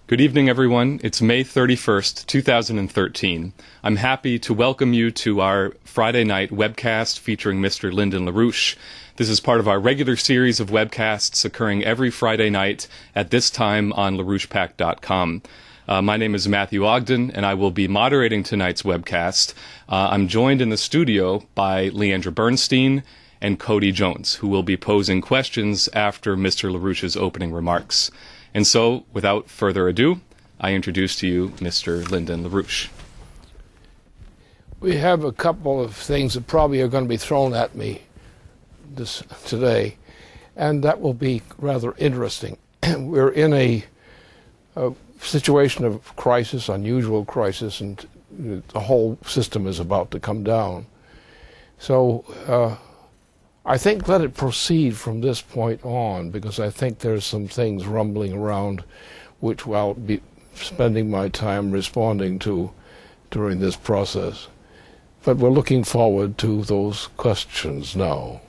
Good evening, everyone. It's May 31st, 2013. I'm happy to welcome you to our Friday night webcast featuring Mr. Lyndon LaRouche. This is part of our regular series of webcasts occurring every Friday night at this time on LaRouchepack.com. My name is Matthew Ogden, and I will be moderating tonight's webcast. I'm joined in the studio by Leandra Bernstein and Cody Jones, who will be posing questions after Mr. LaRouche's opening remarks. And so, without further ado, I introduce to you Mr. Lyndon LaRouche. We have a couple of things that probably are going to be thrown at me today, and that will be rather interesting. We're in a situation of crisis, unusual crisis, and the whole system is about to come down. So I think let it proceed from this point on, because I think there's some things rumbling around which I'll be spending my time responding to during this process. But we're looking forward to those questions now.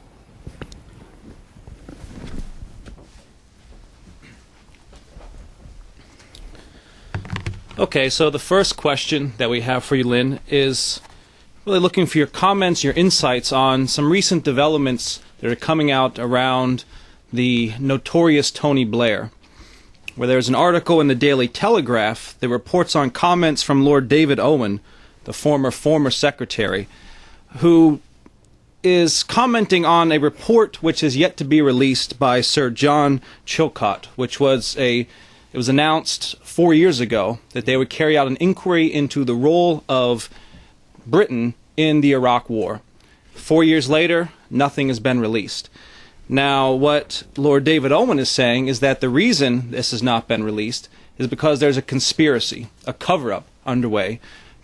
Okay, so the first question that we have for you, Lynn, is really looking for your comments, your insights on some recent developments that are coming out around the notorious Tony Blair, where there's an article in the Daily Telegraph that reports on comments from Lord David Owen, the former secretary, who is commenting on a report which is yet to be released by Sir John Chilcot, which was it was announced 4 years ago that they would carry out an inquiry into the role of Britain in the Iraq War. 4 years later, nothing has been released. Now, what Lord David Owen is saying is that the reason this has not been released is because there's a conspiracy, a cover-up underway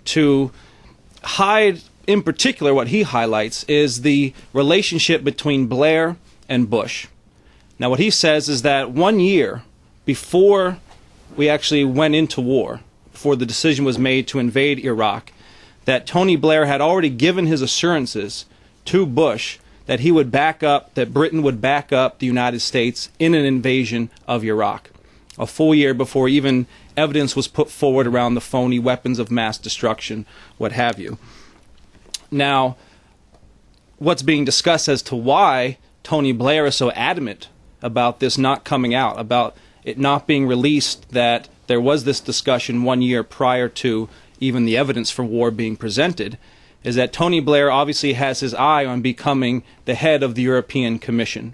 to hide, in particular what he highlights is the relationship between Blair and Bush. Now, what he says is that 1 year before we actually went into war, before the decision was made to invade Iraq, that Tony Blair had already given his assurances to Bush that he would back up, that Britain would back up the United States in an invasion of Iraq, a full year before even evidence was put forward around the phony weapons of mass destruction, what have you. Now, what's being discussed as to why Tony Blair is so adamant about this not coming out, about it not being released, that there was this discussion 1 year prior to even the evidence for war being presented, is that Tony Blair obviously has his eye on becoming the head of the European Commission,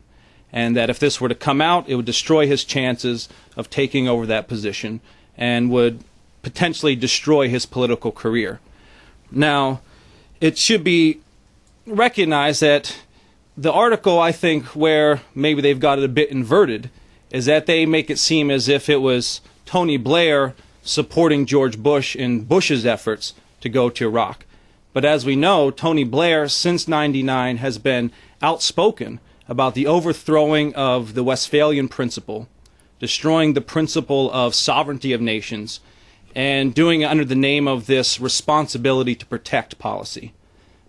and that if this were to come out, it would destroy his chances of taking over that position and would potentially destroy his political career. Now, it should be recognized that the article, I think, where maybe they've got it a bit inverted, is that they make it seem as if it was Tony Blair supporting George Bush in Bush's efforts to go to Iraq. But as we know, Tony Blair, since '99, has been outspoken about the overthrowing of the Westphalian Principle, destroying the principle of sovereignty of nations, and doing it under the name of this responsibility to protect policy.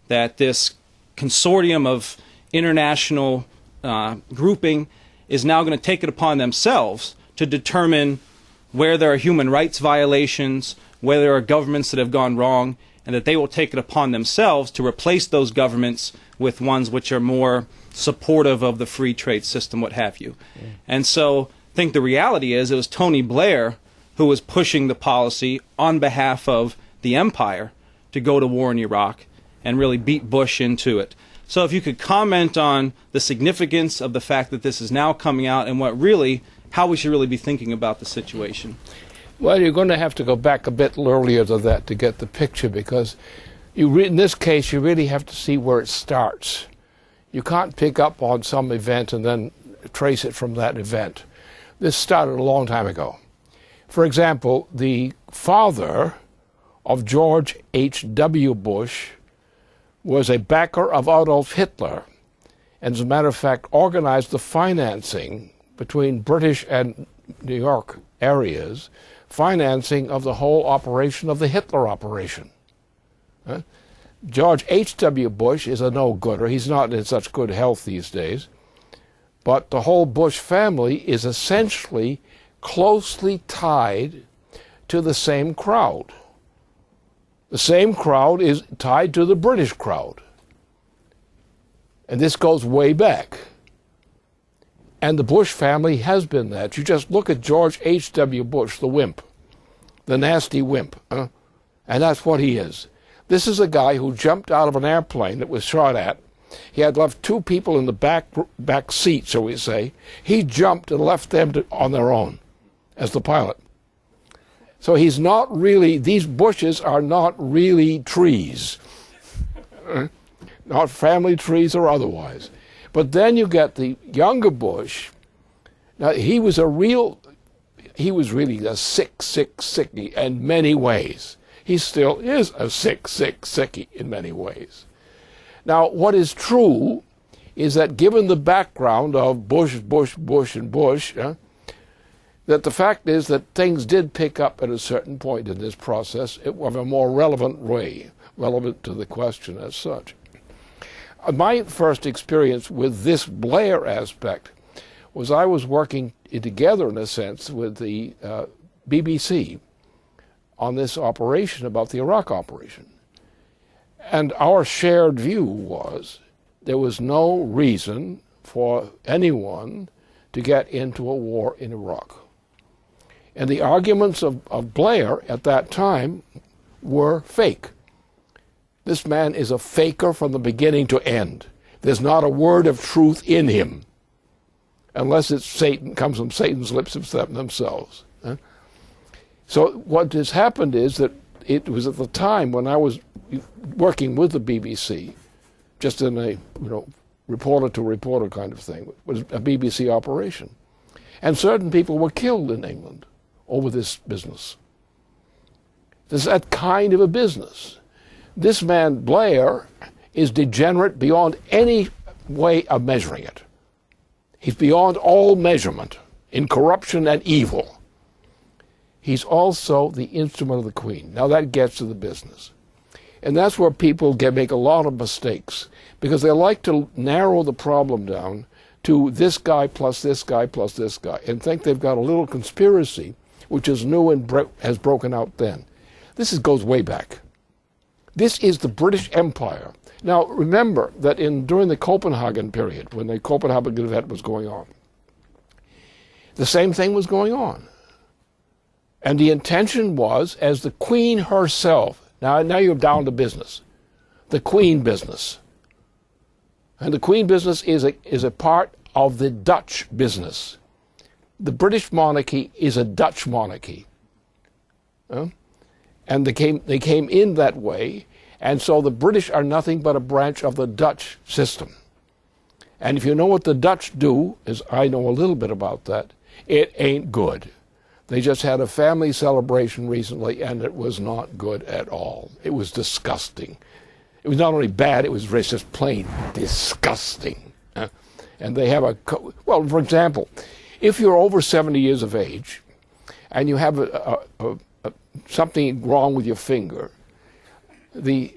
That this consortium of international grouping is now going to take it upon themselves to determine where there are human rights violations, where there are governments that have gone wrong, and that they will take it upon themselves to replace those governments with ones which are more supportive of the free trade system, what have you. Yeah. And so I think the reality is it was Tony Blair who was pushing the policy on behalf of the empire to go to war in Iraq and really beat Bush into it. So if you could comment on the significance of the fact that this is now coming out and how we should really be thinking about the situation. Well, you're going to have to go back a bit earlier to that to get the picture, because in this case you really have to see where it starts. You can't pick up on some event and then trace it from that event. This started a long time ago. For example, the father of George H.W. Bush was a backer of Adolf Hitler, and as a matter of fact organized the financing between British and New York areas, financing of the whole operation of the Hitler operation. George H.W. Bush is a no-gooder. He's not in such good health these days. But the whole Bush family is essentially closely tied to the same crowd. The same crowd is tied to the British crowd. And this goes way back. And the Bush family has been that. You just look at George H.W. Bush, the wimp, the nasty wimp. And that's what he is. This is a guy who jumped out of an airplane that was shot at. He had left two people in the back seat, shall we say. He jumped and left them on their own as the pilot. So he's not really, these bushes are not really trees. Not family trees or otherwise. But then you get the younger Bush. Now, he was really a sickie in many ways. He still is a sickie in many ways. Now, what is true is that given the background of Bush, and Bush, that the fact is that things did pick up at a certain point in this process of a more relevant way, relevant to the question as such. My first experience with this Blair aspect was I was working together, in a sense, with the BBC on this operation about the Iraq operation. And our shared view was there was no reason for anyone to get into a war in Iraq. And the arguments of Blair at that time were fake. This man is a faker from the beginning to end. There's not a word of truth in him, unless it's Satan, comes from Satan's lips themselves. So what has happened is that it was at the time when I was working with the BBC, just in a reporter-to-reporter kind of thing. It was a BBC operation. And certain people were killed in England over this business. There's that kind of a business. This man, Blair, is degenerate beyond any way of measuring it. He's beyond all measurement in corruption and evil. He's also the instrument of the Queen. Now that gets to the business. And that's where people make a lot of mistakes, because they like to narrow the problem down to this guy plus this guy plus this guy, and think they've got a little conspiracy which is new and has broken out then. This goes way back. This is the British Empire. Now remember that during the Copenhagen period, when the Copenhagen event was going on, the same thing was going on. And the intention was, as the Queen herself, now you're down to business, the Queen business. And the Queen business is a part of the Dutch business. The British monarchy is a Dutch monarchy. And they came in that way, and so the British are nothing but a branch of the Dutch system. And if you know what the Dutch do, as I know a little bit about that, it ain't good. They just had a family celebration recently, and it was not good at all. It was disgusting. It was not only bad, it was just plain disgusting. And they have well, for example, if you're over 70 years of age and you have something wrong with your finger, the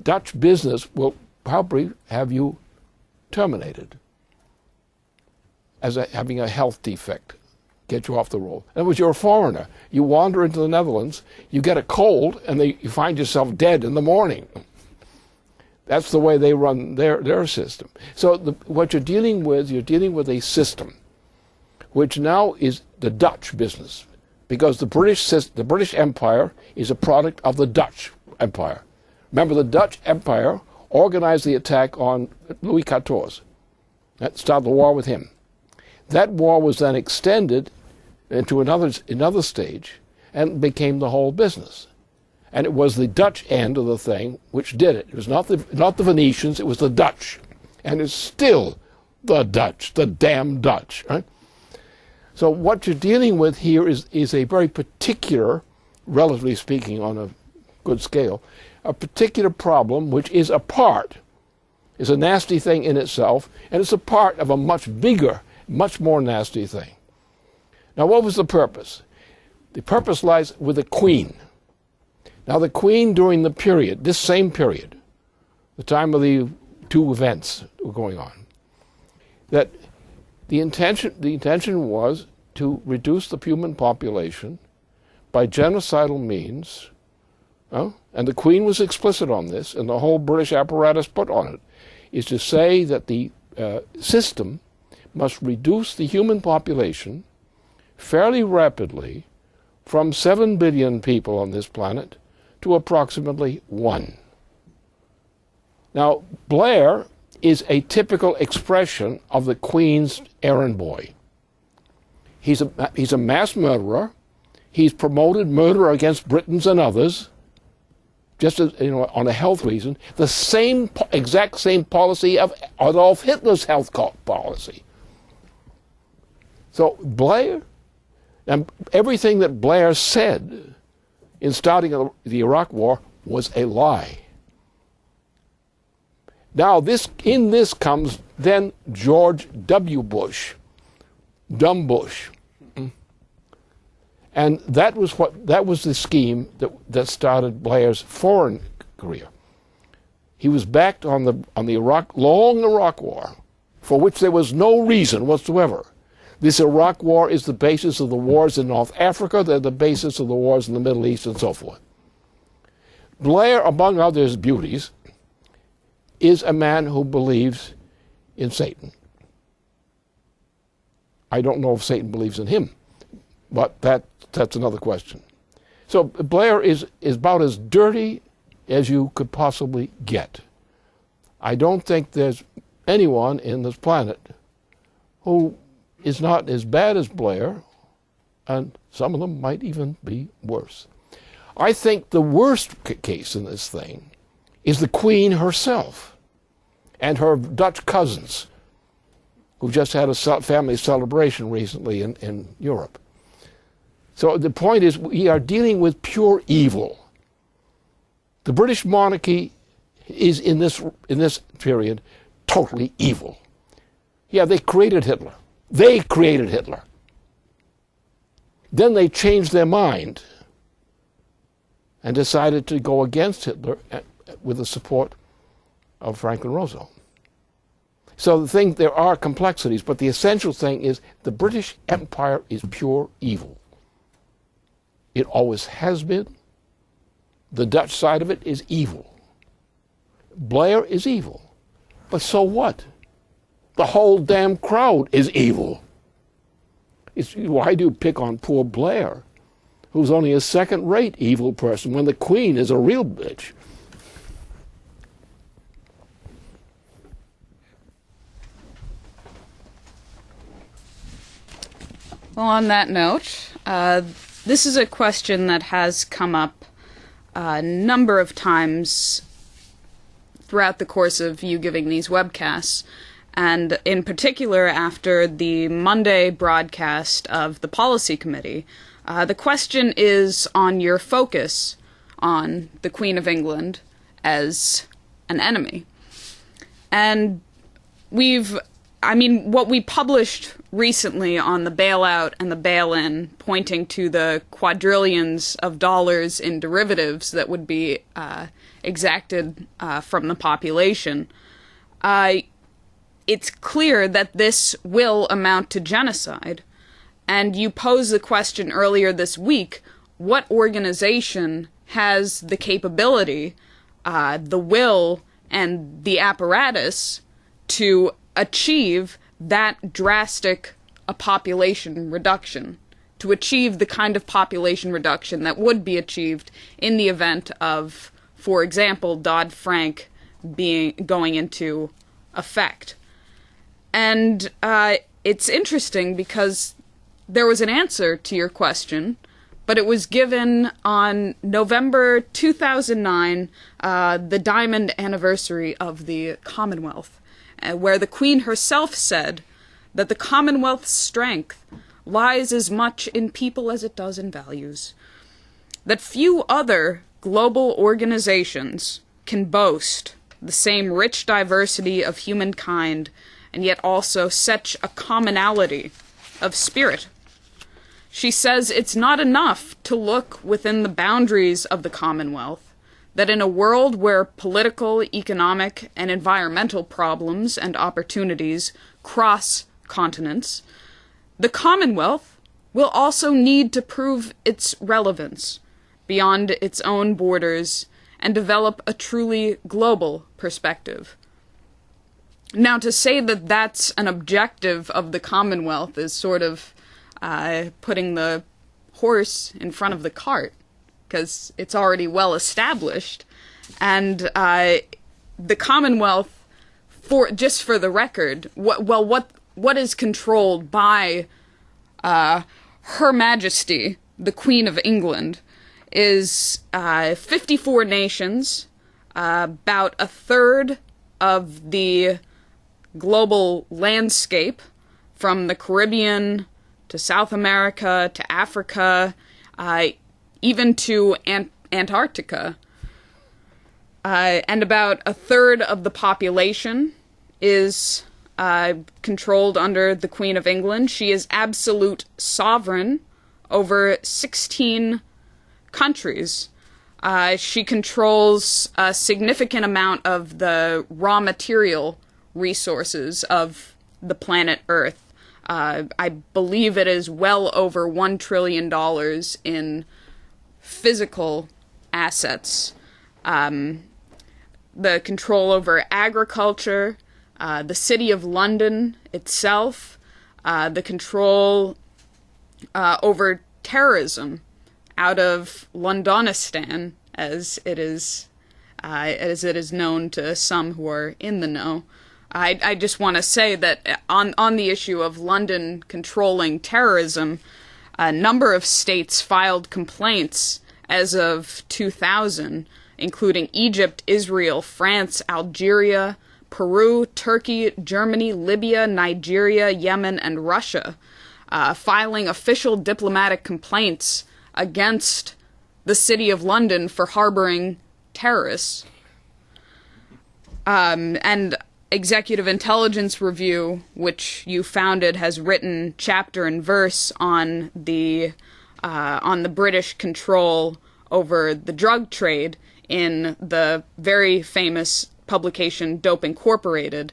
Dutch business will probably have you terminated as having a health defect. Get you off the roll. In other words, you're a foreigner. You wander into the Netherlands, you get a cold, and you find yourself dead in the morning. That's the way they run their system. So what you're dealing with a system which now is the Dutch business, because the British Empire is a product of the Dutch Empire. Remember, the Dutch Empire organized the attack on Louis XIV. That started the war with him. That war was then extended into another stage and became the whole business. And it was the Dutch end of the thing which did it. It was not the Venetians, it was the Dutch. And it's still the Dutch, the damn Dutch. Right? So what you're dealing with here is a very particular, relatively speaking on a good scale, a particular problem which is a nasty thing in itself, and it's a part of a much bigger, much more nasty thing. Now, what was the purpose? The purpose lies with the Queen. Now, the Queen during the period, this same period, the time of the two events that were going on, that the intention was to reduce the human population by genocidal means, and the Queen was explicit on this, and the whole British apparatus put on it, is to say that the system must reduce the human population fairly rapidly from 7 billion people on this planet to approximately 1. Now, Blair is a typical expression of the Queen's errand boy. He's a mass murderer. He's promoted murder against Britons and others, just as, on a health reason. The exact same policy of Adolf Hitler's health policy. So Blair, and everything that Blair said in starting the Iraq War was a lie. Now, in this comes then George W. Bush, dumb Bush. And that was the scheme that started Blair's foreign career. He was backed on the long Iraq War, for which there was no reason whatsoever. This Iraq War is the basis of the wars in North Africa, they're the basis of the wars in the Middle East, and so forth. Blair, among others beauties, is a man who believes in Satan. I don't know if Satan believes in him, but that's another question. So Blair is about as dirty as you could possibly get. I don't think there's anyone in this planet who is not as bad as Blair, and some of them might even be worse. I think the worst case in this thing is the Queen herself and her Dutch cousins, who just had a family celebration recently in Europe. So the point is, we are dealing with pure evil. The British monarchy is, in this period, totally evil. Yeah, they created Hitler. They created Hitler. Then they changed their mind and decided to go against Hitler with the support of Franklin Roosevelt. So there are complexities, but the essential thing is the British Empire is pure evil. It always has been. The Dutch side of it is evil. Blair is evil. But so what? The whole damn crowd is evil. Why do you pick on poor Blair, who's only a second-rate evil person, when the Queen is a real bitch? Well, on that note, this is a question that has come up a number of times throughout the course of you giving these webcasts, and in particular after the Monday broadcast of the Policy Committee. The question is on your focus on the Queen of England as an enemy. And what we published recently on the bailout and the bail-in, pointing to the quadrillions of dollars in derivatives that would be exacted from the population, it's clear that this will amount to genocide. And you posed the question earlier this week, what organization has the capability, the will, and the apparatus to achieve that drastic a population reduction, to achieve the kind of population reduction that would be achieved in the event of, for example, Dodd-Frank going into effect. And it's interesting because there was an answer to your question, but it was given on November 2009, the diamond anniversary of the Commonwealth, where the Queen herself said that the Commonwealth's strength lies as much in people as it does in values, that few other global organizations can boast the same rich diversity of humankind and yet also such a commonality of spirit. She says it's not enough to look within the boundaries of the Commonwealth, that in a world where political, economic, and environmental problems and opportunities cross continents, the Commonwealth will also need to prove its relevance beyond its own borders and develop a truly global perspective. Now, to say that that's an objective of the Commonwealth is sort of putting the horse in front of the cart, because it's already well established, and the Commonwealth, just for the record, what is controlled by Her Majesty, the Queen of England, is 54 nations, about a third of the global landscape, from the Caribbean to South America to Africa, even to Antarctica. And about a third of the population is controlled under the Queen of England. She is absolute sovereign over 16 countries. She controls a significant amount of the raw material resources of the planet Earth. I believe it is well over $1 trillion in physical assets. The control over agriculture, the city of London itself, the control over terrorism out of Londonistan, as it is known to some who are in the know. I just want to say that on the issue of London controlling terrorism, a number of states filed complaints as of 2000, including Egypt, Israel, France, Algeria, Peru, Turkey, Germany, Libya, Nigeria, Yemen, and Russia, filing official diplomatic complaints against the city of London for harboring terrorists. And Executive Intelligence Review, which you founded, has written chapter and verse on the British control over the drug trade in the very famous publication Dope Incorporated,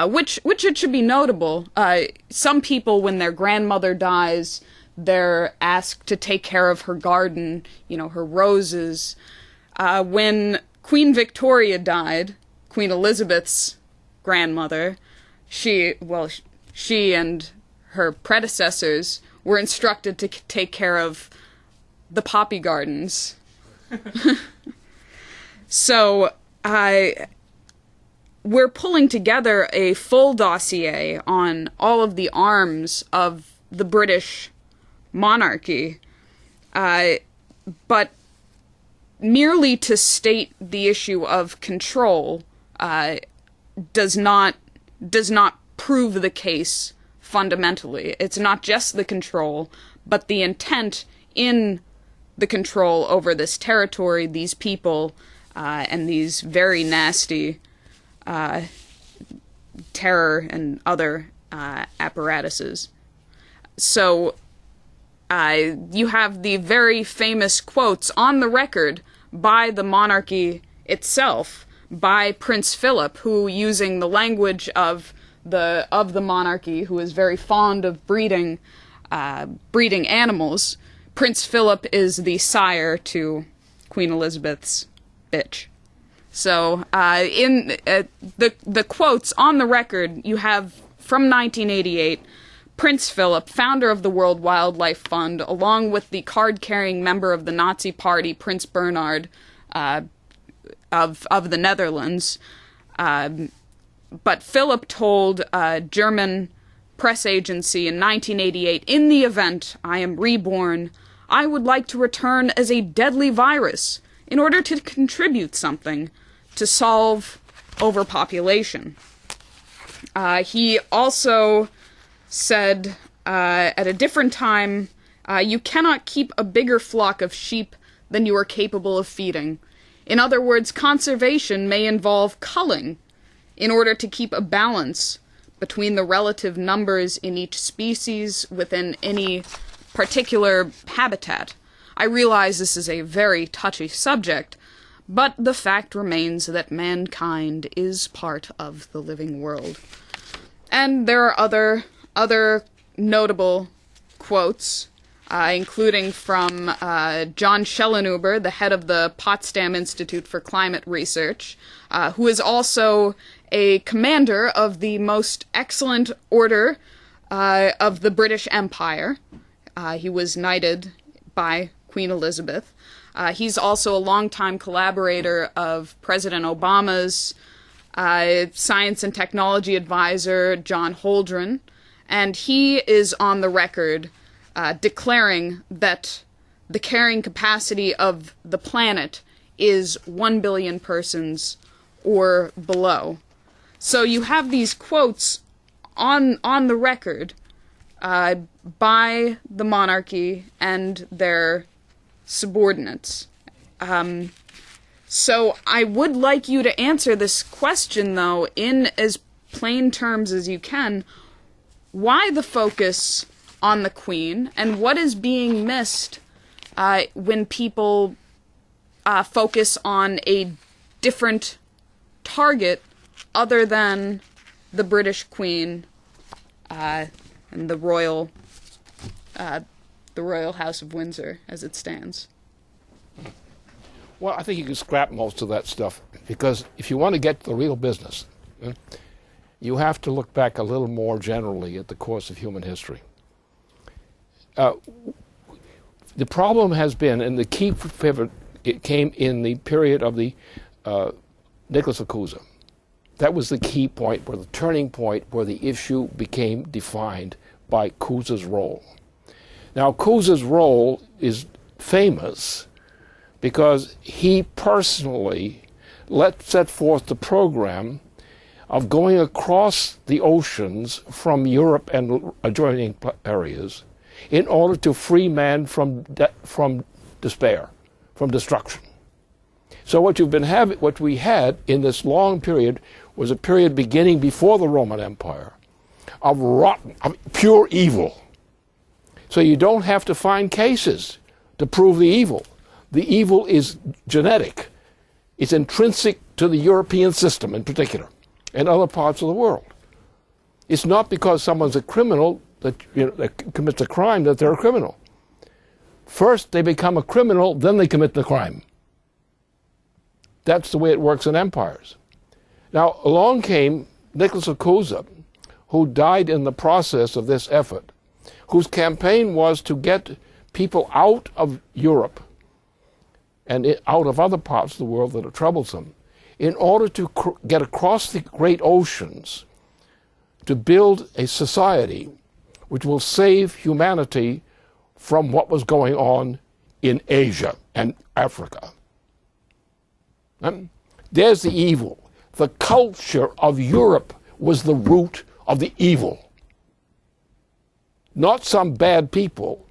which it should be notable. Some people, when their grandmother dies, they're asked to take care of her garden, her roses. When Queen Victoria died, Queen Elizabeth's grandmother, she and her predecessors were instructed to take care of the poppy gardens. So we're pulling together a full dossier on all of the arms of the British monarchy, but merely to state the issue of control does not prove the case fundamentally. It's not just the control, but the intent in the control over this territory, these people, and these very nasty terror and other apparatuses. So you have the very famous quotes on the record by the monarchy itself, by Prince Philip, who, using the language of the monarchy, who is very fond of breeding animals, Prince Philip is the sire to Queen Elizabeth's bitch. So, in the quotes on the record, you have, from 1988, Prince Philip, founder of the World Wildlife Fund, along with the card-carrying member of the Nazi Party, Prince Bernhard, of the Netherlands. But Philip told a German press agency in 1988, "In the event I am reborn, I would like to return as a deadly virus in order to contribute something to solve overpopulation." He also said at a different time, "You cannot keep a bigger flock of sheep than you are capable of feeding. In other words, conservation may involve culling in order to keep a balance between the relative numbers in each species within any particular habitat." I realize this is a very touchy subject, but the fact remains that mankind is part of the living world. And there are other notable quotes. including from John Schellenhuber, the head of the Potsdam Institute for Climate Research, who is also a commander of the most excellent order of the British Empire. He was knighted by Queen Elizabeth. He's also a longtime collaborator of President Obama's science and technology advisor, John Holdren, and he is on the record declaring that the carrying capacity of the planet is 1 billion persons or below. So you have these quotes on the record by the monarchy and their subordinates. So I would like you to answer this question, though, in as plain terms as you can. Why the focus on the Queen, and what is being missed when people focus on a different target other than the British Queen and the Royal House of Windsor as it stands? Well, I think you can scrap most of that stuff, because if you want to get to the real business, you have to look back a little more generally at the course of human history. The problem has been, and the key pivot, it came in the period of the Nicholas of Cusa. That was the key point, where the turning point, where the issue became defined by Cusa's role. Now, Cusa's role is famous because he personally set forth the program of going across the oceans from Europe and adjoining areas in order to free man from despair, from destruction. So what we had in this long period was a period beginning before the Roman Empire of pure evil. So you don't have to find cases to prove the evil. The evil is genetic. It's intrinsic to the European system in particular, and other parts of the world. It's not because someone's a criminal that commits a crime that they're a criminal. First they become a criminal, then they commit the crime. That's the way it works in empires. Now, along came Nicholas of Cusa, who died in the process of this effort, whose campaign was to get people out of Europe and out of other parts of the world that are troublesome, in order to get across the great oceans to build a society which will save humanity from what was going on in Asia and Africa. There's the evil. The culture of Europe was the root of the evil. Not some bad people.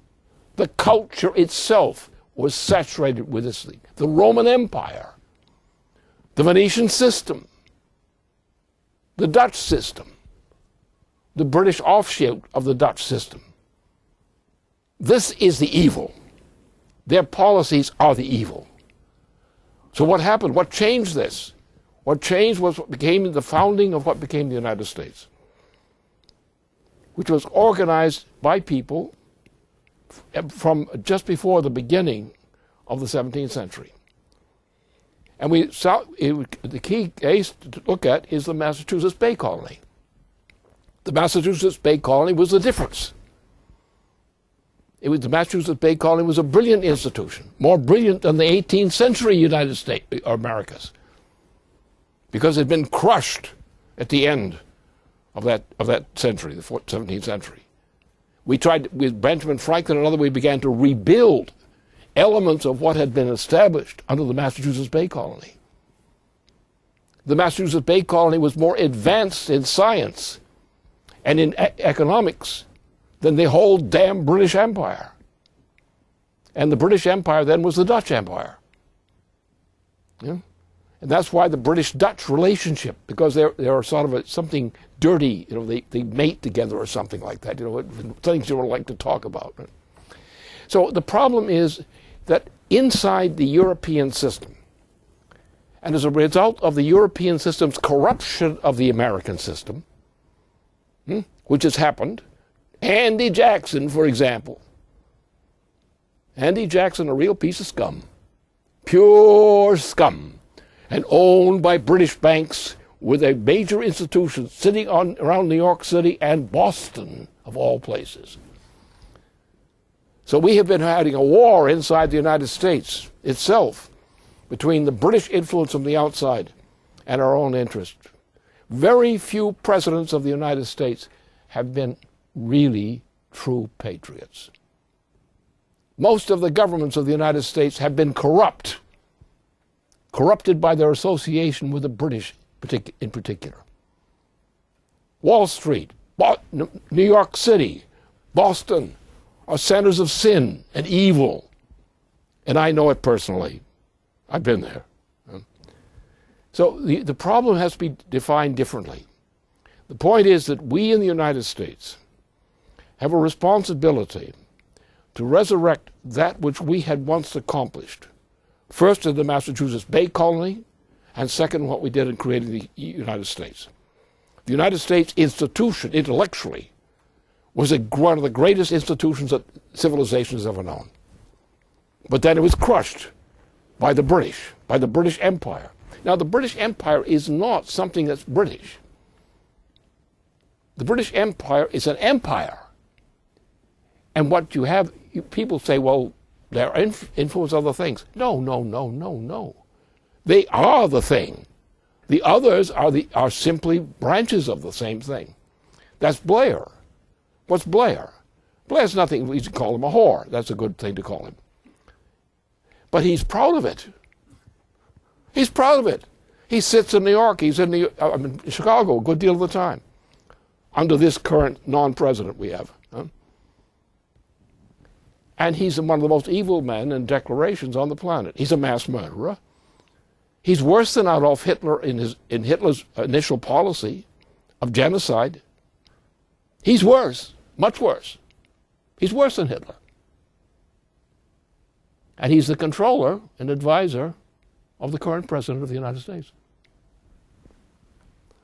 The culture itself was saturated with this thing. The Roman Empire, the Venetian system, the Dutch system, the British offshoot of the Dutch system. This is the evil. Their policies are the evil. So what happened? What changed this? What changed was what became the founding of what became the United States, which was organized by people from just before the beginning of the 17th century. And the key case to look at is the Massachusetts Bay Colony. The Massachusetts Bay Colony was the difference. The Massachusetts Bay Colony was a brilliant institution, more brilliant than the 18th century United States or Americas, because it had been crushed at the end of that century, the 17th century. We tried, with Benjamin Franklin and others, we began to rebuild elements of what had been established under the Massachusetts Bay Colony. The Massachusetts Bay Colony was more advanced in science and in economics than the whole damn British Empire. And the British Empire then was the Dutch Empire. Yeah? And that's why the British-Dutch relationship, because they're sort of something dirty, they mate together or something like that, things you don't like to talk about. Right? So the problem is that inside the European system, and as a result of the European system's corruption of the American system, which has happened, Andy Jackson, for example, Andy Jackson, a real piece of scum. Pure scum. And owned by British banks with a major institution sitting around New York City and Boston, of all places. So we have been having a war inside the United States itself between the British influence from the outside and our own interest. Very few presidents of the United States have been really true patriots. Most of the governments of the United States have been corrupted by their association with the British in particular. Wall Street, New York City, Boston are centers of sin and evil. And I know it personally. I've been there. So the problem has to be defined differently. The point is that we in the United States have a responsibility to resurrect that which we had once accomplished. First in the Massachusetts Bay Colony, and second what we did in creating the United States. The United States institution, intellectually, was one of the greatest institutions that civilization has ever known. But then it was crushed by the British Empire. Now, the British Empire is not something that's British. The British Empire is an empire. And what you have, people say, well, they're influenced other things. No. They are the thing. The others are simply branches of the same thing. That's Blair. What's Blair? Blair's nothing, we should call him a whore. That's a good thing to call him. But he's proud of it. He's proud of it. He sits in New York, he's in Chicago a good deal of the time, under this current non-president we have. And he's one of the most evil men in declarations on the planet. He's a mass murderer. He's worse than Adolf Hitler in Hitler's initial policy of genocide. He's worse, much worse. He's worse than Hitler. And he's the controller and advisor of the current president of the United States.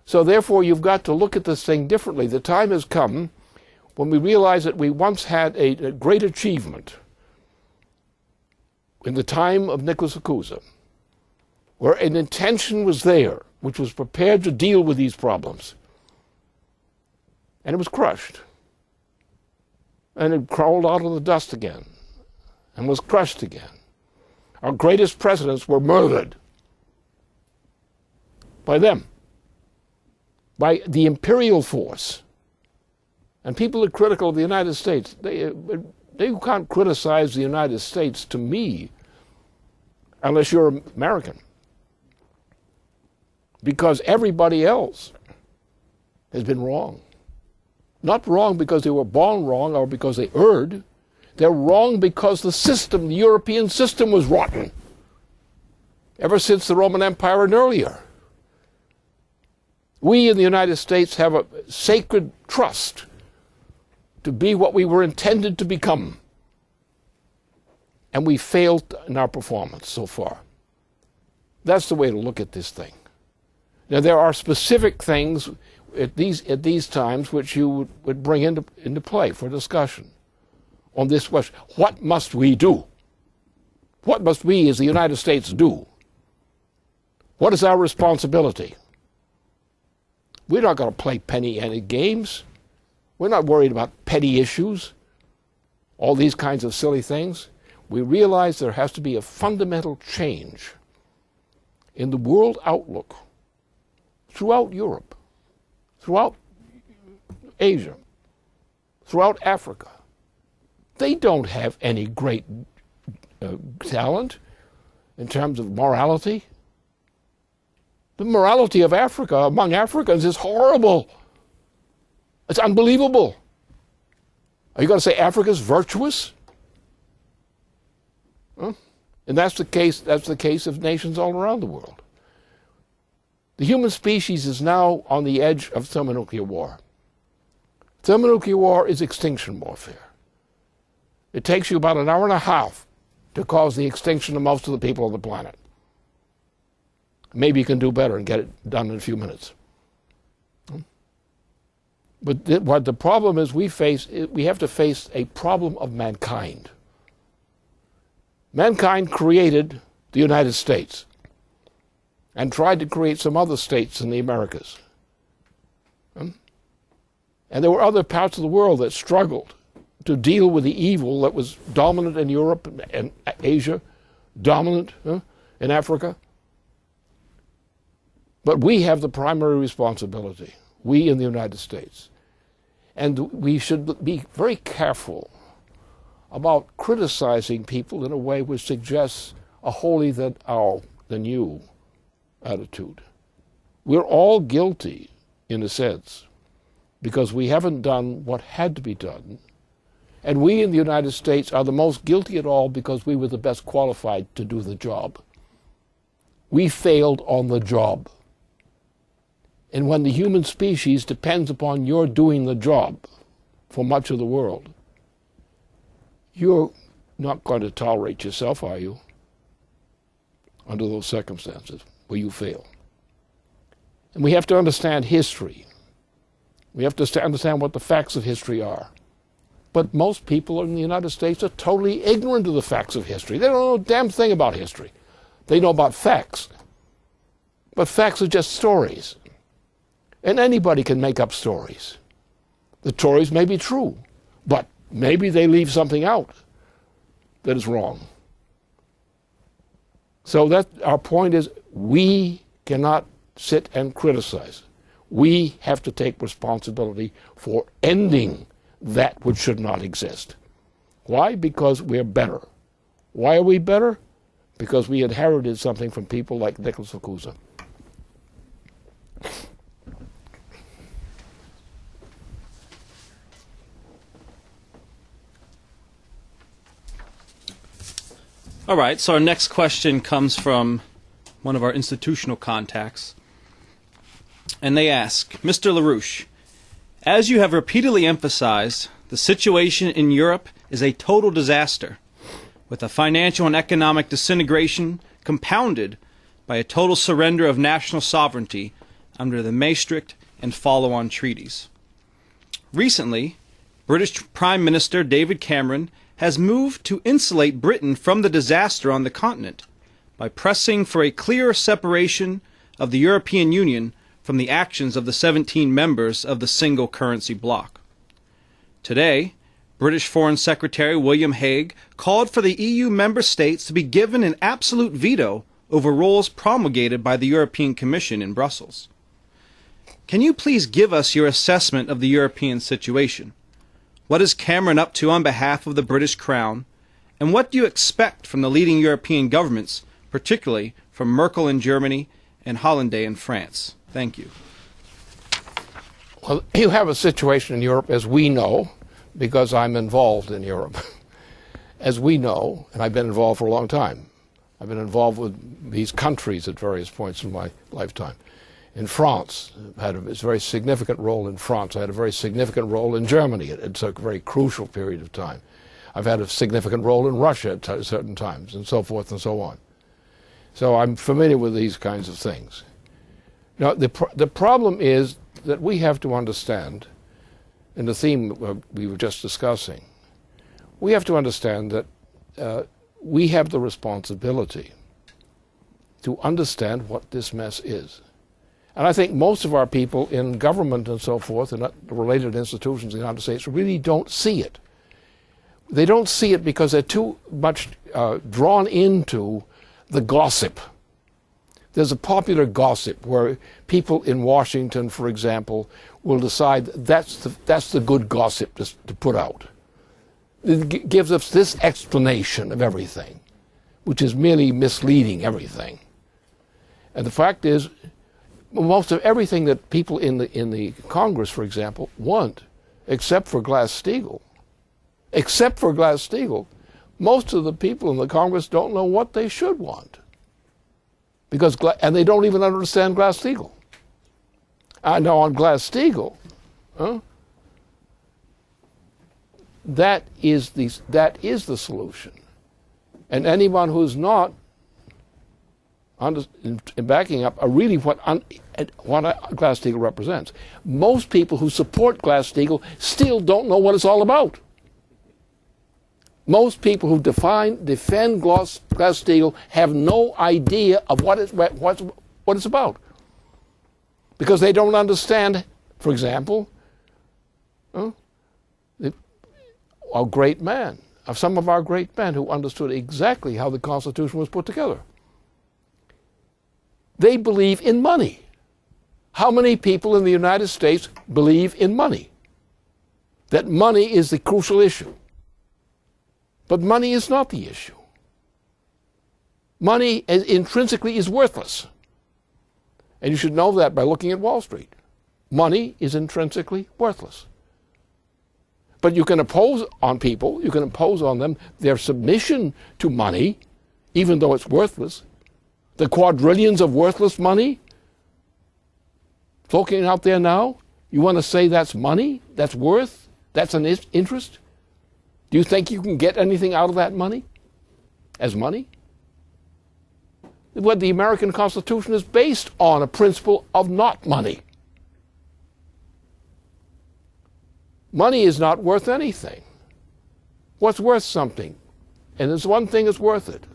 So therefore, you've got to look at this thing differently. The time has come when we realize that we once had a great achievement in the time of Nicholas Cusa, where an intention was there, which was prepared to deal with these problems. And it was crushed. And it crawled out of the dust again and was crushed again. Our greatest presidents were murdered by them, by the imperial force. And people are critical of the United States. They can't criticize the United States to me unless you're American. Because everybody else has been wrong. Not wrong because they were born wrong or because they erred. They're wrong because the system, the European system, was rotten. Ever since the Roman Empire and earlier. We in the United States have a sacred trust to be what we were intended to become. And we failed in our performance so far. That's the way to look at this thing. Now, there are specific things at these times which you would bring into play for discussion on this question. What must we do? What must we as the United States do? What is our responsibility? We're not going to play penny-ante games. We're not worried about petty issues, all these kinds of silly things. We realize there has to be a fundamental change in the world outlook throughout Europe, throughout Asia, throughout Africa. They don't have any great talent in terms of morality. The morality of Africa among Africans is horrible. It's unbelievable. Are you going to say Africa's virtuous? Huh? And that's the case of nations all around the world. The human species is now on the edge of thermonuclear war. Thermonuclear war is extinction warfare. It takes you about an hour and a half to cause the extinction of most of the people on the planet. Maybe you can do better and get it done in a few minutes. But what the problem is we have to face a problem of mankind. Mankind created the United States and tried to create some other states in the Americas. And there were other parts of the world that struggled to deal with the evil that was dominant in Europe and Asia, dominant in Africa. But we have the primary responsibility, we in the United States. And we should be very careful about criticizing people in a way which suggests a holier than you attitude. We're all guilty, in a sense, because we haven't done what had to be done. And we in the United States are the most guilty at all because we were the best qualified to do the job. We failed on the job. And when the human species depends upon your doing the job for much of the world, you're not going to tolerate yourself, are you, under those circumstances where you fail? And we have to understand history. We have to understand what the facts of history are. But most people in the United States are totally ignorant of the facts of history. They don't know a damn thing about history. They know about facts. But facts are just stories. And anybody can make up stories. The stories may be true, but maybe they leave something out that is wrong. So that our point is, we cannot sit and criticize. We have to take responsibility for ending that which should not exist. Why? Because we're better. Why are we better? Because we inherited something from people like Nicholas Acusa. All right, so our next question comes from one of our institutional contacts. And they ask, Mr. LaRouche, as you have repeatedly emphasized, the situation in Europe is a total disaster, with a financial and economic disintegration compounded by a total surrender of national sovereignty under the Maastricht and follow-on treaties. Recently, British Prime Minister David Cameron has moved to insulate Britain from the disaster on the continent by pressing for a clearer separation of the European Union from the actions of the 17 members of the single currency bloc. Today, British Foreign Secretary William Hague called for the EU member states to be given an absolute veto over rules promulgated by the European Commission in Brussels. Can you please give us your assessment of the European situation? What is Cameron up to on behalf of the British Crown? And what do you expect from the leading European governments, particularly from Merkel in Germany and Hollande in France? Thank you. Well, you have a situation in Europe, as we know, because I'm involved in Europe. As we know, and I've been involved for a long time. I've been involved with these countries at various points in my lifetime. In France, I had a very significant role in France. I had a very significant role in Germany at a very crucial period of time. I've had a significant role in Russia at certain times, and so forth and so on. So I'm familiar with these kinds of things. Now, the problem is that we have to understand, in the theme we were just discussing, we have to understand that we have the responsibility to understand what this mess is. And I think most of our people in government and so forth and related institutions in the United States really don't see it. They don't see it because they're too much drawn into the gossip. There's a popular gossip where people in Washington, for example, will decide that's the good gossip to put out. It gives us this explanation of everything, which is merely misleading everything. And the fact is, most of everything that people in the Congress, for example, want, except for Glass-Steagall, most of the people in the Congress don't know what they should want. And they don't even understand Glass-Steagall. Now on Glass-Steagall, that is the solution. And anyone who's not backing up are really what Glass-Steagall represents. Most people who support Glass-Steagall still don't know what it's all about. Most people who defend Glass-Steagall have no idea of what it's about. Because they don't understand, for example, some of our great men who understood exactly how the Constitution was put together. They believe in money. How many people in the United States believe in money? That money is the crucial issue. But money is not the issue. Money intrinsically is worthless. And you should know that by looking at Wall Street. Money is intrinsically worthless. But you can impose on people, you can impose on them their submission to money, even though it's worthless. The quadrillions of worthless money floating out there now, you want to say that's money, that's worth, that's an interest? Do you think you can get anything out of that money as money? What the American Constitution is based on a principle of not money. Money is not worth anything. What's worth something? And there's one thing that's worth it.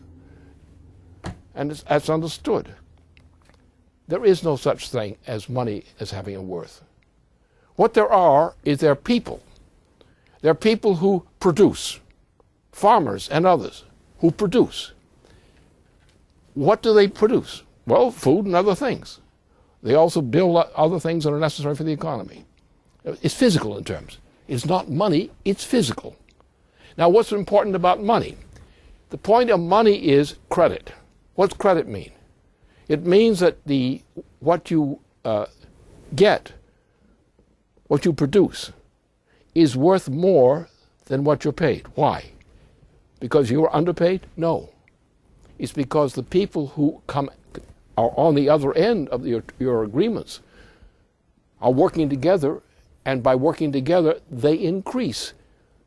And that's understood. There is no such thing as money as having a worth. What there are people. There are people who produce. Farmers and others who produce. What do they produce? Well, food and other things. They also build other things that are necessary for the economy. It's physical in terms. It's not money, it's physical. Now, what's important about money? The point of money is credit. What's credit mean? It means that what you get, what you produce, is worth more than what you're paid. Why? Because you are underpaid? No. It's because the people who are on the other end of your agreements are working together, and by working together, they increase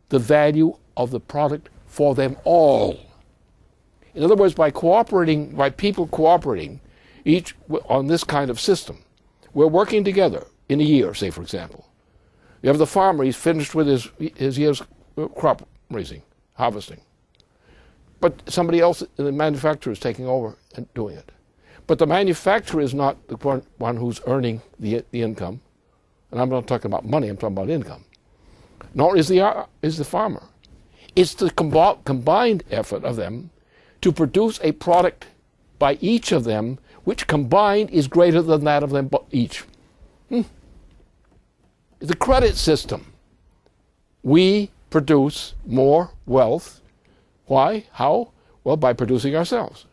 the value of the product for them all. In other words, by people cooperating, each on this kind of system, we're working together in a year, say, for example. You have the farmer, he's finished with his year's crop raising, harvesting. But somebody else, the manufacturer, is taking over and doing it. But the manufacturer is not the one who's earning the income. And I'm not talking about money, I'm talking about income. Nor is the farmer. It's the combined effort of them to produce a product by each of them, which combined is greater than that of them each. The credit system. We produce more wealth. Why? How? Well, by producing ourselves.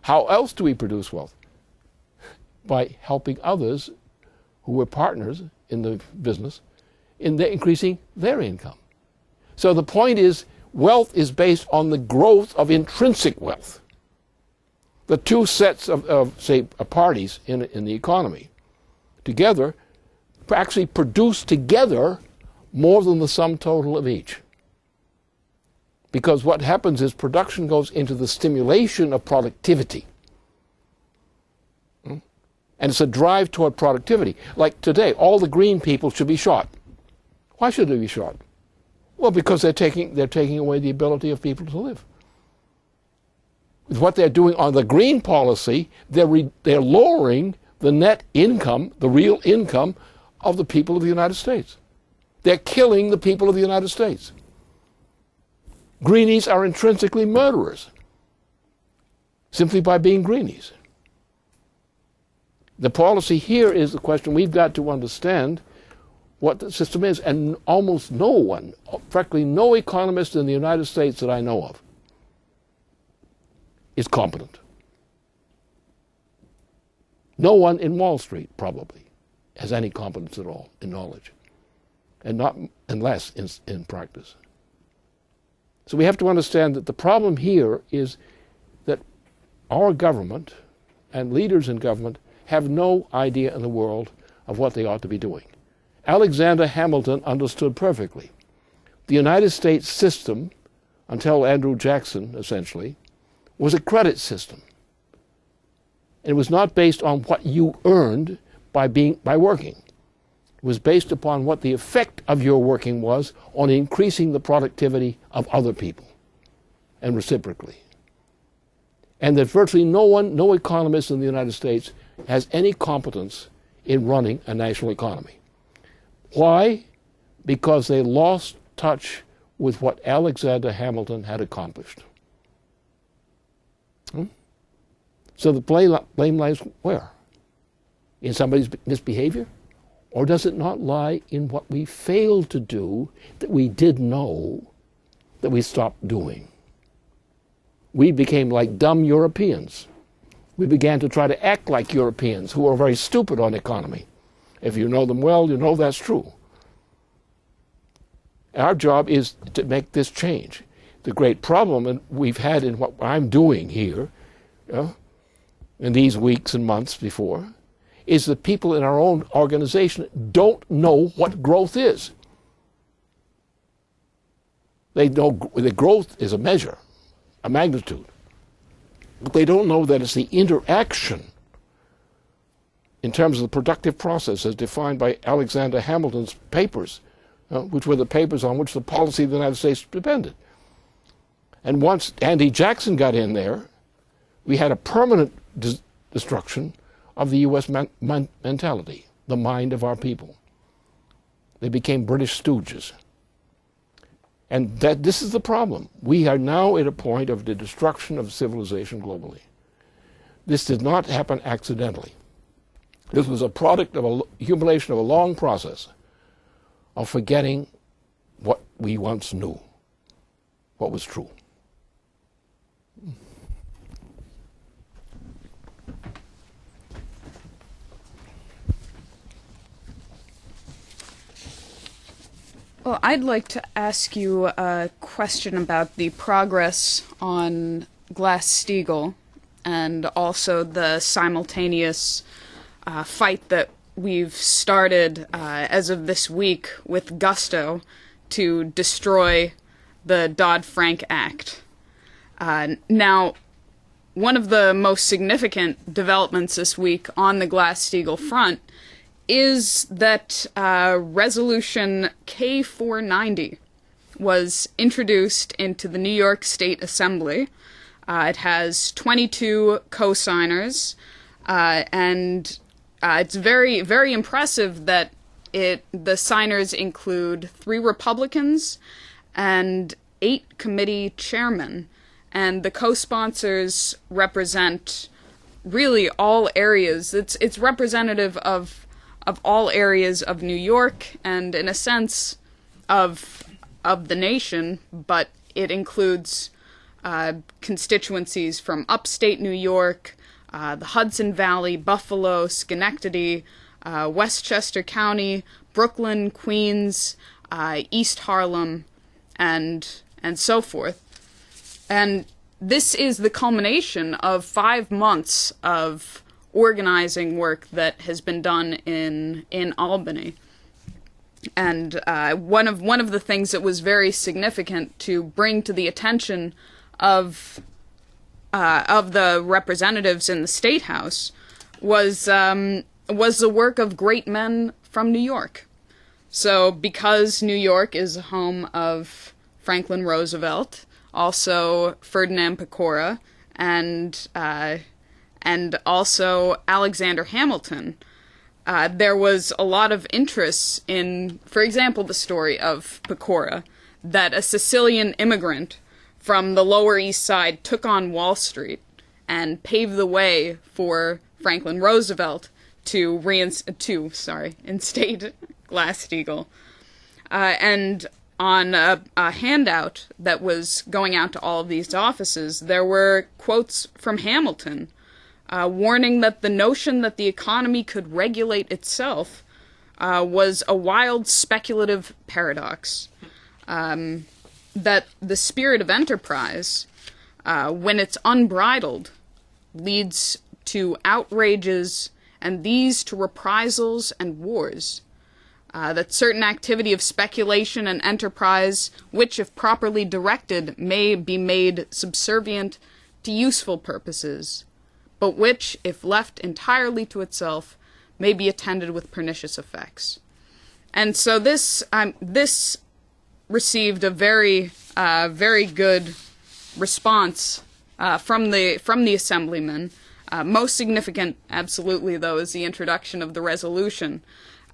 How else do we produce wealth? By helping others who were partners in the business in increasing their income. So the point is, wealth is based on the growth of intrinsic wealth. The two sets of say, parties in the economy together actually produce together more than the sum total of each. Because what happens is production goes into the stimulation of productivity. And it's a drive toward productivity. Like today, all the green people should be shot. Why should they be shot? Well, because they're taking away the ability of people to live. With what they're doing on the green policy, they're lowering the net income, the real income of the people of the United States. They're killing the people of the United States. Greenies are intrinsically murderers, simply by being greenies. The policy here is the question we've got to understand what the system is, and almost no one, practically no economist in the United States that I know of, is competent. No one in Wall Street probably has any competence at all in knowledge, and less in practice. So we have to understand that the problem here is that our government and leaders in government have no idea in the world of what they ought to be doing. Alexander Hamilton understood perfectly. The United States system, until Andrew Jackson, essentially, was a credit system. It was not based on what you earned by working. It was based upon what the effect of your working was on increasing the productivity of other people, and reciprocally. And that virtually no economist in the United States has any competence in running a national economy. Why? Because they lost touch with what Alexander Hamilton had accomplished. So the blame lies where? In somebody's misbehavior? Or does it not lie in what we failed to do that we did know that we stopped doing? We became like dumb Europeans. We began to try to act like Europeans who are very stupid on economy. If you know them well, you know that's true. Our job is to make this change. The great problem we've had in what I'm doing here, in these weeks and months before, is that people in our own organization don't know what growth is. They know the growth is a measure, a magnitude. But they don't know that it's the interaction in terms of the productive process as defined by Alexander Hamilton's papers, which were the papers on which the policy of the United States depended. And once Andy Jackson got in there, we had a permanent destruction of the U.S. mentality, the mind of our people. They became British stooges. And this is the problem. We are now at a point of the destruction of civilization globally. This did not happen accidentally. This was a product of accumulation of a long process of forgetting what we once knew, what was true. Well, I'd like to ask you a question about the progress on Glass-Steagall and also the simultaneous fight that we've started as of this week with gusto to destroy the Dodd-Frank Act. Now, one of the most significant developments this week on the Glass-Steagall front is that Resolution K490 was introduced into the New York State Assembly. It has 22 co-signers, and it's very, very impressive that the signers include 3 Republicans and 8 committee chairmen, and the co-sponsors represent really all areas. It's representative of all areas of New York and, in a sense, of the nation, but it includes constituencies from upstate New York, the Hudson Valley, Buffalo, Schenectady, Westchester County, Brooklyn, Queens, East Harlem, and so forth. And this is the culmination of 5 months of organizing work that has been done in Albany. And one of the things that was very significant to bring to the attention of the representatives in the State House was the work of great men from New York. So because New York is the home of Franklin Roosevelt, also Ferdinand Pecora, and also Alexander Hamilton, there was a lot of interest in, for example, the story of Pecora, that a Sicilian immigrant from the Lower East Side took on Wall Street and paved the way for Franklin Roosevelt to instate Glass-Steagall. And on a handout that was going out to all of these offices, there were quotes from Hamilton, warning that the notion that the economy could regulate itself was a wild speculative paradox. That the spirit of enterprise, when it's unbridled, leads to outrages, and these to reprisals and wars. That certain activity of speculation and enterprise, which, if properly directed, may be made subservient to useful purposes, but which, if left entirely to itself, may be attended with pernicious effects. And so this received a very good response from the assemblymen. Most significant, absolutely, though, is the introduction of the resolution.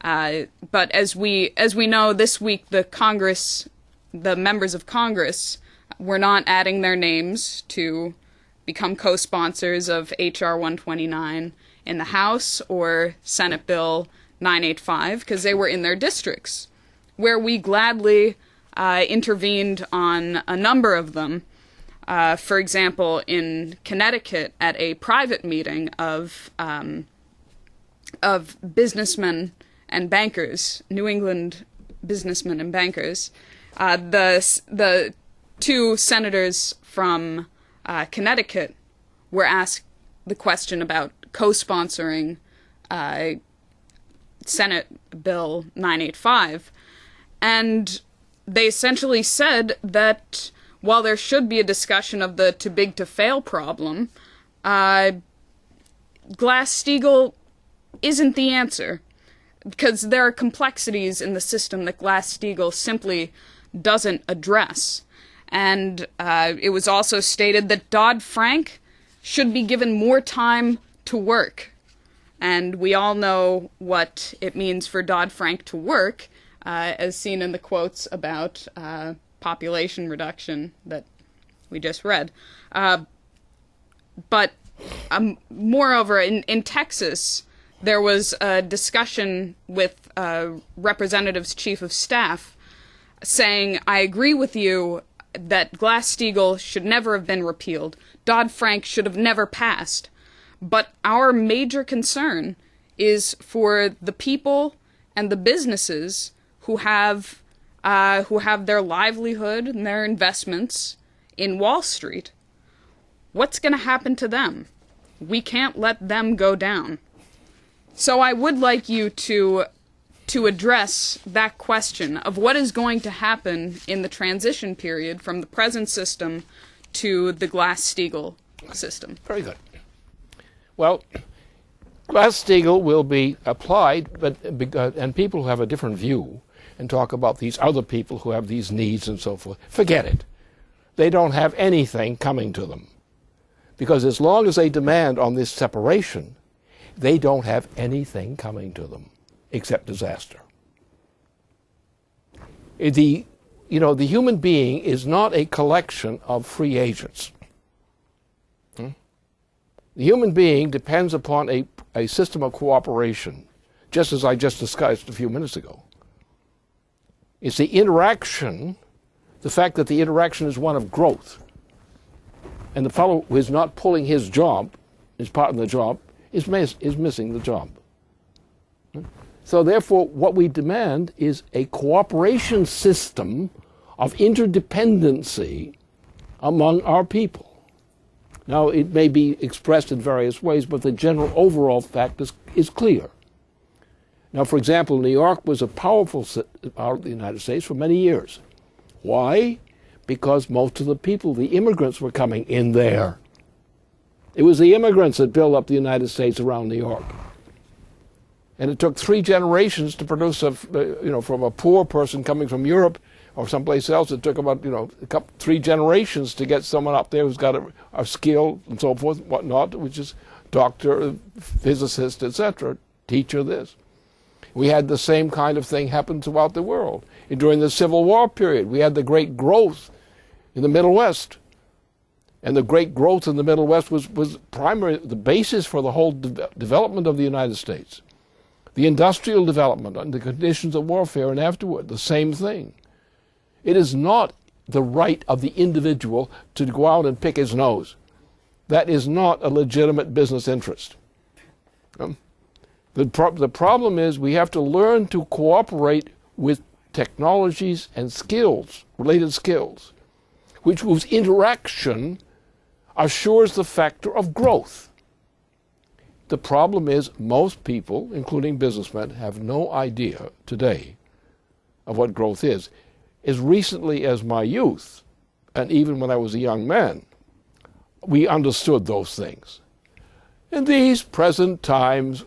But as we know, this week the members of Congress were not adding their names to become co-sponsors of H.R. 129 in the House or Senate Bill 985 because they were in their districts, where we gladly intervened on a number of them. For example, in Connecticut, at a private meeting of businessmen and bankers, New England businessmen and bankers, the two senators from Connecticut were asked the question about co-sponsoring Senate Bill 985, and they essentially said that while there should be a discussion of the too big to fail problem, Glass-Steagall isn't the answer, because there are complexities in the system that Glass-Steagall simply doesn't address. And it was also stated that Dodd-Frank should be given more time to work. And we all know what it means for Dodd-Frank to work, as seen in the quotes about population reduction that we just read. But moreover, in Texas, there was a discussion with Representative's Chief of Staff saying, I agree with you that Glass-Steagall should never have been repealed. Dodd-Frank should have never passed. But our major concern is for the people and the businesses who have their livelihood and their investments in Wall Street. What's going to happen to them? We can't let them go down. So I would like you to address that question of what is going to happen in the transition period from the present system to the Glass-Steagall system. Very good. Well, Glass-Steagall will be applied, and people who have a different view and talk about these other people who have these needs and so forth, forget it. They don't have anything coming to them. Because as long as they demand on this separation, they don't have anything coming to them except disaster. The human being is not a collection of free agents. The human being depends upon a system of cooperation, just as I just discussed a few minutes ago. It's the interaction, the fact that the interaction is one of growth, and the fellow who is not pulling his job, his part of the job, is missing the job. So therefore, what we demand is a cooperation system of interdependency among our people. Now, it may be expressed in various ways, but the general overall fact is clear. Now, for example, New York was a powerful part of the United States for many years. Why? Because most of the people, the immigrants, were coming in there. It was the immigrants that built up the United States around New York. And it took 3 generations to produce from a poor person coming from Europe or someplace else. It took about 3 generations to get someone up there who's got a skill and so forth, whatnot, which is doctor, physicist, etc., teacher, this. We had the same kind of thing happen throughout the world. And during the Civil War period, we had the great growth in the Middle West. And the great growth in the Middle West was the basis for the whole development of the United States. The industrial development and the conditions of warfare and afterward, the same thing. It is not the right of the individual to go out and pick his nose. That is not a legitimate business interest. The problem is we have to learn to cooperate with technologies and skills, related skills, whose interaction assures the factor of growth. The problem is most people, including businessmen, have no idea today of what growth is. As recently as my youth, and even when I was a young man, we understood those things. In these present times,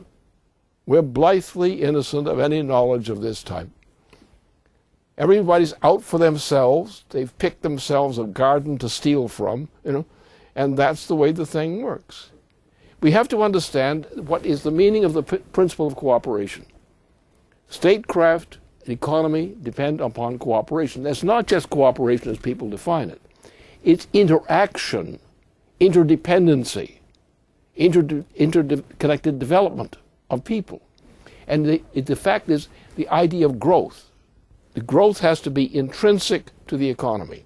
we're blithely innocent of any knowledge of this type. Everybody's out for themselves. They've picked themselves a garden to steal from, and that's the way the thing works. We have to understand what is the meaning of the principle of cooperation. Statecraft and economy depend upon cooperation. That's not just cooperation as people define it. It's interaction, interdependency, interconnected development of people. And the fact is the idea of growth. The growth has to be intrinsic to the economy.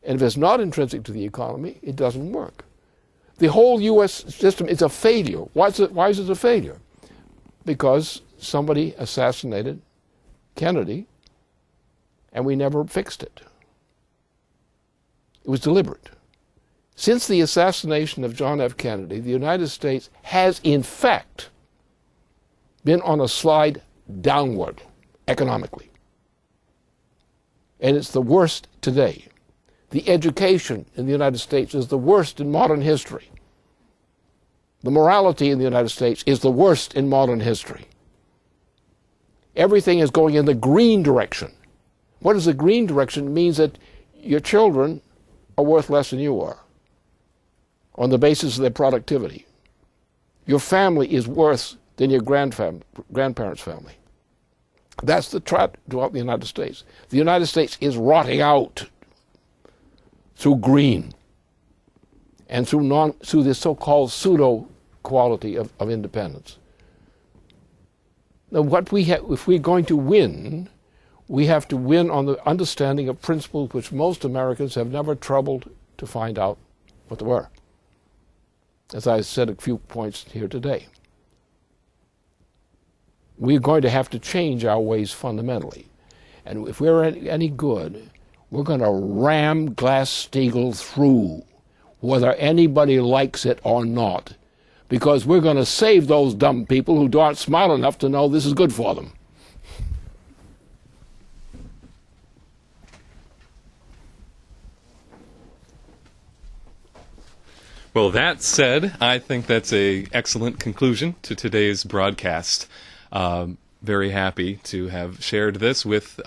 And if it's not intrinsic to the economy, it doesn't work. The whole U.S. system is a failure. Why is it a failure? Because somebody assassinated Kennedy, and we never fixed it. It was deliberate. Since the assassination of John F. Kennedy, the United States has, in fact, been on a slide downward economically. And it's the worst today. The education in the United States is the worst in modern history. The morality in the United States is the worst in modern history. Everything is going in the green direction. What is the green direction? It means that your children are worth less than you are on the basis of their productivity. Your family is worse than your grandparents' family. That's the trend throughout the United States. The United States is rotting out through green and through this so-called pseudo-quality of independence. Now, if we're going to win, we have to win on the understanding of principles which most Americans have never troubled to find out what they were, as I said a few points here today. We're going to have to change our ways fundamentally. And if we're any good, we're going to ram Glass-Steagall through, whether anybody likes it or not, because we're going to save those dumb people who aren't smart enough to know this is good for them. Well, that said, I think that's an excellent conclusion to today's broadcast. Very happy to have shared this with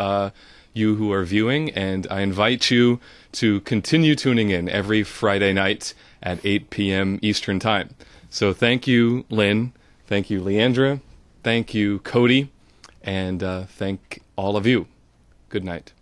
you who are viewing, and I invite you to continue tuning in every Friday night at 8 p.m. Eastern Time. So thank you, Lynn. Thank you, Leandra. Thank you, Cody. And thank all of you. Good night.